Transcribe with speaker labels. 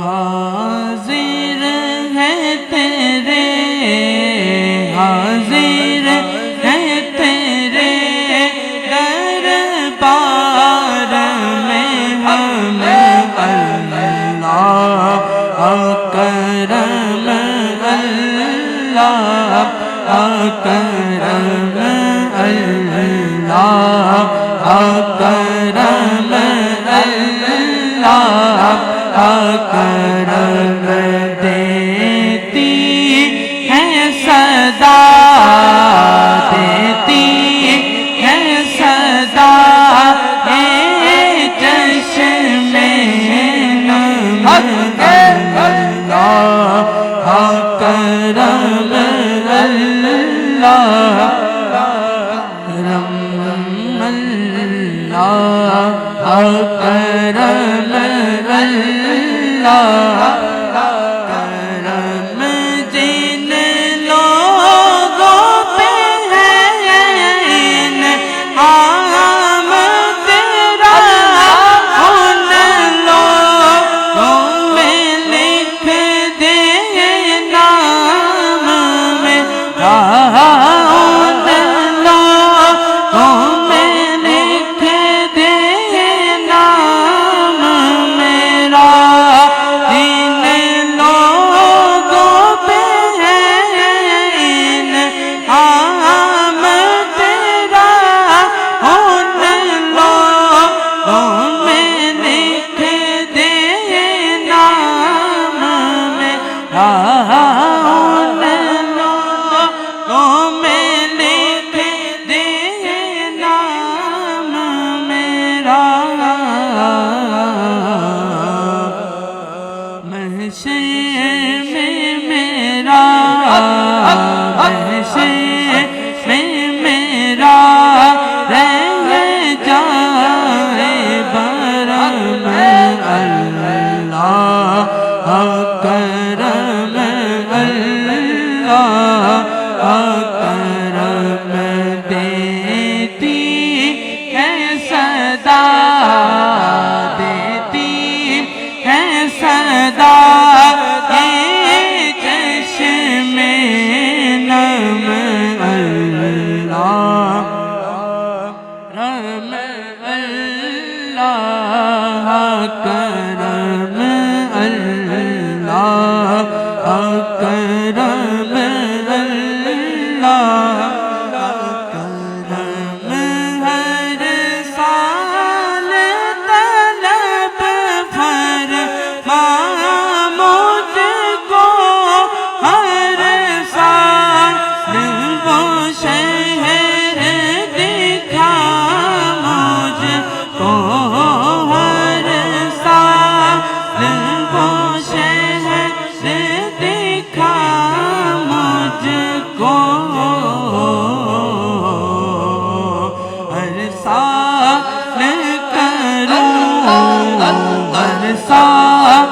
Speaker 1: حاضر ہے تیرے، حاضر ہے تیرے دربار میں ہم اللہ اکرم، اللہ اکرم، اللہ اکرم، اللہ اکرم دیتی ہے صدا، دیتی ہے صدا اے چشم نم، اللہ اکرم، اللہ اکرم، اللہ اکرم، اللہ کرم جن لوگوں پہ ہے انعام تیرا، ان لوگوں میں لکھ دے نام میرا، ان لوگوں میں لکھ دے نام میرا، جن لوگوں پہ ہے انعام تیرا، ان لوگوں میں لکھ دے نام میرا، ان لوگوں میں لکھ دے نام میرا، محشر میں میرا، محشر میں میرا رہ جائے برم، اللہ اکرم، اللہ اکرم دیتی ہے صدا، دیتی ہے صدا اے چشم نم، اللہ رحم، اللہ اکرم، اللہ اکرم، اللہ اکرم، ہر سال طلب فرما مجھ کو، ہر سال وہ شہر دکھا مجھ کو، ہر سال وہ شہر دکھا مجھ کو، ہر سال کروں، ہر سال